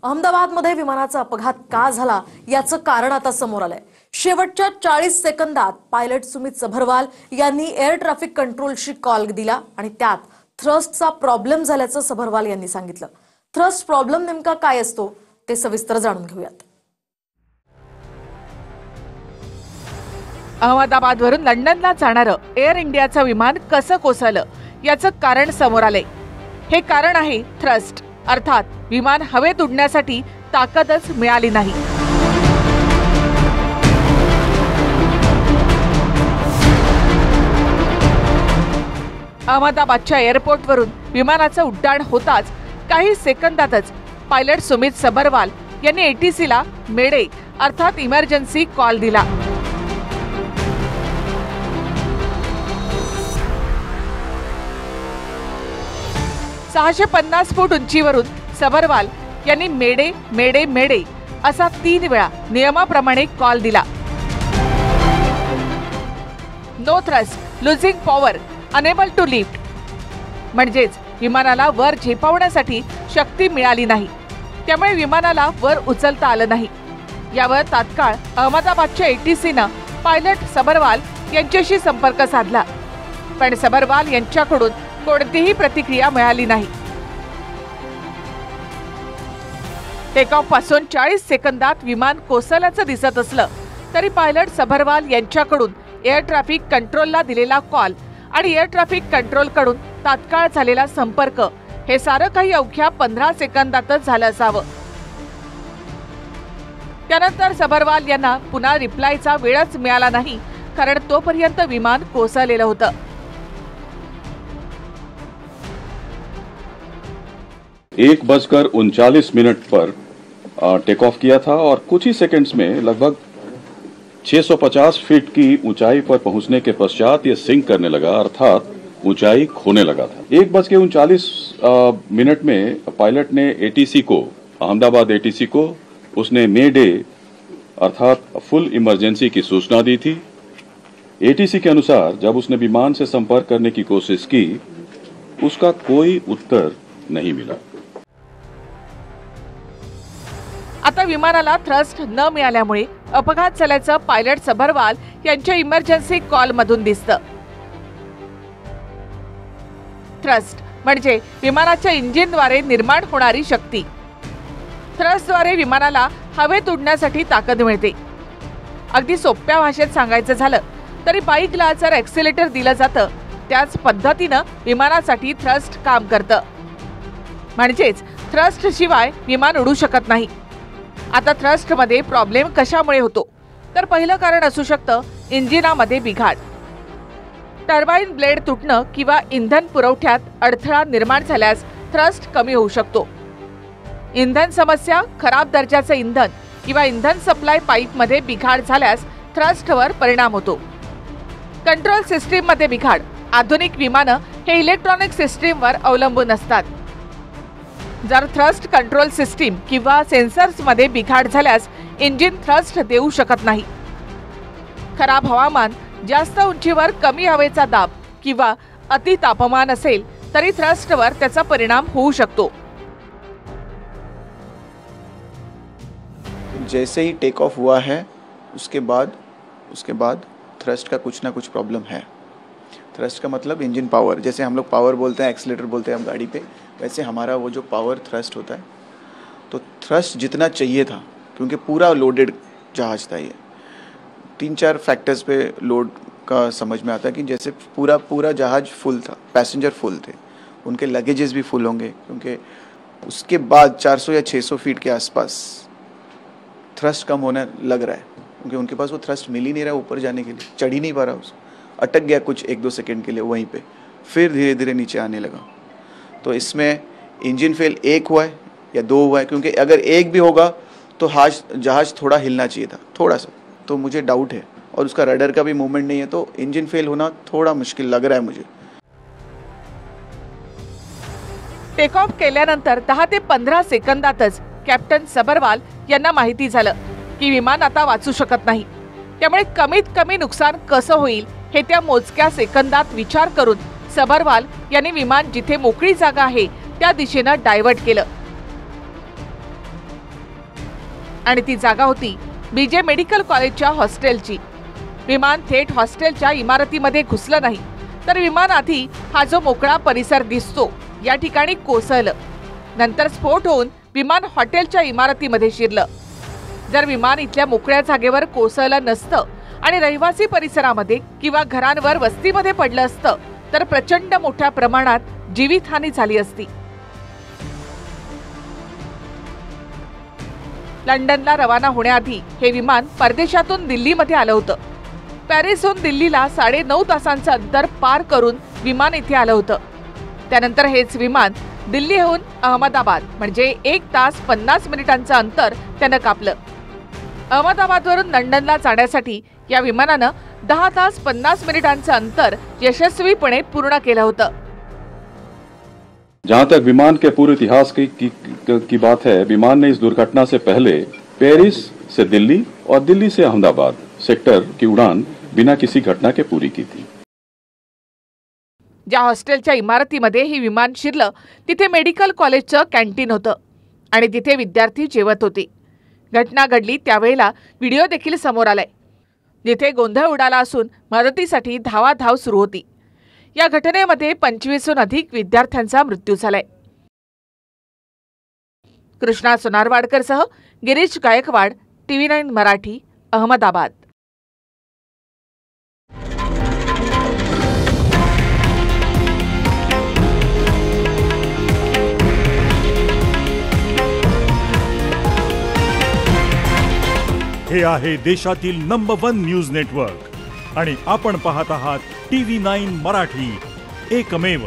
अहमदाबादमध्ये विमानाचा अपघात का झाला याचं कारण आता समोर आलंय। शेवटच्या 40 सेकंदात पायलट सुमित सभरवाल यांनी एअर ट्रॅफिक कंट्रोलशी कॉल दिला आणि त्यात थ्रस्टचा प्रॉब्लेम झाल्याचं सभरवाल यांनी सांगितलं। थ्रस्ट प्रॉब्लेम नेमका काय असतो ते सविस्तर जाणून घेऊयात। अहमदाबादवरून लंडनला जाणारं एअर इंडियाचं विमान कसं कोसळलं याचं कारण समोर आलंय। हे कारण आहे थ्रस्ट, अर्थात विमान हवेत उडण्यासाठी ताकदच मिळाली नाही। अहमदाबादच्या एअरपोर्टवरून विमानाचं उड्डाण होताच काही सेकंदातच पायलट सुमित सभरवाल यांनी एटीसीला मेडे अर्थात इमर्जन्सी कॉल दिला। सहाशे 50 फूट उंचीवरून सभरवाल यांनी मेडे मेडे मेडे असा 3 वेळा नियमाप्रमाणे कॉल दिला। No thrust, losing power, unable to lift, म्हणजेच विमानाला वर झेपावण्यासाठी शक्ती मिळाली नाही, त्यामुळे विमानाला वर उचलता आलं नाही। यावर तात्काळ अहमदाबादच्या एटीसीनं पायलट सभरवाल यांच्याशी संपर्क साधला, पण सभरवाल यांच्याकडून कोणतीही प्रतिक्रिया मिळाली नाही। टेक ऑफ पासून 40 सेकंदात विमान कोसळल्याचं दिसत असलं तरी पायलट सभरवाल यांच्याकडून एअर ट्रॅफिक कंट्रोलला दिलेला कॉल आणि एअर ट्रॅफिक कंट्रोलकडून तात्काळ झालेला संपर्क हे सारं काही अवघ्या 15 सेकंदातच झालं असावं। त्यानंतर सभरवाल यांना पुन्हा रिप्लायचा वेळच मिळाला नाही, कारण तोपर्यंत विमान कोसळलेलं होतं। 1:39 पर टेक ऑफ किया था और कुछ ही सेकंड्स में लगभग 650 फीट की ऊंचाई पर पहुंचने के पश्चात ये सिंक करने लगा, अर्थात ऊंचाई खोने लगा था। 1:39 में पायलट ने एटीसी को, अहमदाबाद एटीसी को उसने मे डे अर्थात फुल इमरजेंसी की सूचना दी थी। एटीसी के अनुसार जब उसने विमान से संपर्क करने की कोशिश की, उसका कोई उत्तर नहीं मिला। आता विमानाला थ्रस्ट न मिळाल्यामुळे अपघात झाल्याचं पायलट सभरवाल यांच्या इमर्जन्सी कॉल मधून दिसतं। थ्रस्ट म्हणजे विमानाच्या इंजिनद्वारे निर्माण होणारी शक्ती। थ्रस्टद्वारे विमानाला हवेत उडण्यासाठी ताकद मिळते। अगदी सोप्या भाषेत सांगायचं झालं तरी बाईकला जर ॲक्सिलेटर दिलं जातं त्याच पद्धतीनं विमानासाठी थ्रस्ट काम करतं, म्हणजेच थ्रस्ट शिवाय विमान उडू शकत नाही। आता थ्रस्टमध्ये प्रॉब्लेम कशामुळे होतो तर पहिलं कारण असू शकतं इंजिनामध्ये बिघाड। टर्बाइन ब्लेड तुटणं किंवा इंधन पुरवठ्यात अडथळा निर्माण झाल्यास थ्रस्ट कमी होऊ शकतो। इंधन समस्या, खराब दर्जाचं इंधन किंवा इंधन सप्लाय पाईपमध्ये बिघाड झाल्यास थ्रस्टवर परिणाम होतो। कंट्रोल सिस्टीममध्ये बिघाड, आधुनिक विमानं हे इलेक्ट्रॉनिक सिस्टीमवर अवलंबून असतात। जर थ्रस्ट कंट्रोल सिस्टीम किंवा सेन्सर्समध्ये बिघाड झाल्यास इंजिन थ्रस्ट देऊ शकत नाही। खराब हवामान, जास्त उंचीवर कमी हवेचा दाब किंवा अति तापमान असेल तरी थ्रस्टवर त्याचा परिणाम होऊ शकतो। जैसे ही टेक ऑफ हुआ है उसके बाद थ्रस्ट का कुछ ना कुछ प्रॉब्लम है। थ्रस्ट का मतलब इंजन पावर, जैसे हम लोग पावर बोलते हैं, एक्सीलरेटर बोलते हैं हम गाड़ी पे, वैसे हमारा वो जो पावर थ्रस्ट होता है, तो थ्रस्ट जितना चाहिए था, क्योंकि पूरा लोडेड जहाज़ था ये, 3-4 फैक्टर्स पे लोड का समझ में आता है कि जैसे पूरा जहाज़ फुल था, पैसेंजर फुल थे, उनके लगेजेस भी फुल होंगे, क्योंकि उसके बाद 400 या 600 फीट के आसपास थ्रस्ट कम होने लग रहा है, क्योंकि उनके पास वो थ्रस्ट मिल ही नहीं रहा ऊपर जाने के लिए, चढ़ ही नहीं पा रहा, उसको अटक गया कुछ 1-2 सेकंड के लिए वहीं पे, फिर धीरे धीरे नीचे आने लगा। तो इसमें इंजन फेल 1 हुआ है या 2 हुआ है, क्योंकि अगर 1 भी होगा तो जहाज थोड़ा हिलना चाहिए था, थोड़ा सा, तो मुझे डाउट है, और उसका रडर का भी मूवमेंट नहीं है, तो इंजन फेल होना थोड़ा मुश्किल लग रहा है मुझे। टेक ऑफ केल्यानंतर 10 ते 15 सेकंदातच कॅप्टन सभरवाल यांना माहिती झालं की विमान आता वाचू शकत नाही, त्यामुळे कमीत कमी नुकसान कसं होईल हे त्या मोजक्या सेकंदात विचार करून सभरवाल यांनी विमान जिथे मोकळी जागा आहे त्या दिशेने डायव्हर्ट केलं। आणि ती जागा होती बीजे मेडिकल कॉलेजच्या हॉस्टेलची। विमान थेट हॉस्टेलच्या इमारतीमध्ये घुसलं नाही, तर विमानाआधी हा जो मोकळा परिसर दिसतो या ठिकाणी कोसळलं। नंतर स्फोट होऊन विमान हॉटेलच्या इमारतीमध्ये शिरलं। जर विमान इथल्या मोकळ्या जागेवर कोसळलं नसतं आणि रहिवासी परिसरामध्ये किंवा घरांवर वस्तीमध्ये पडलं असतं तर प्रचंड मोठ्या प्रमाणात जीवितहानी झाली असती। लंडनला रवाना होण्याआधी हे विमान परदेशातून दिल्लीमध्ये आलं होतं। पॅरिसहून दिल्लीला 9.5 तासांचं अंतर पार करून विमान इथे आलं होतं। त्यानंतर हेच विमान दिल्लीहून अहमदाबाद म्हणजे 1 तास 50 मिनिटांचं अंतर त्यानं कापलं। अहमदाबादवरून लंडनला जाण्यासाठी या विमानानं 10 तास 50 मिनिटांचं अंतर यशस्वीपणे पूर्ण केलं होतं। जहां तक विमान के पूरे इतिहास की बात है, विमान ने इस दुर्घटना से पहले पेरिस से दिल्ली और दिल्ली से अहमदाबाद सेक्टर की उड़ान बिना किसी घटना के पूरी की थी। ज्या हॉस्टेलच्या इमारतीमध्ये ही विमान शिरलं तिथे मेडिकल कॉलेजचं कॅन्टीन होतं आणि तिथे विद्यार्थी जेवत होते। घटना घडली त्यावेळेला व्हिडिओ देखील समोर आलाय, जिथे गोंधळ उडाला असून मदतीसाठी धावाधाव सुरू होती। या घटनेमध्ये 25हून अधिक विद्यार्थ्यांचा मृत्यू झालाय। कृष्णा सोनारवाडकरसह गिरीश गायकवाड, TV9 मराठी, अहमदाबाद। हे आहे देशातील नंबर 1 न्यूज नेटवर्क आणि आपण पाहत आहात TV9 मराठी, एकमेव।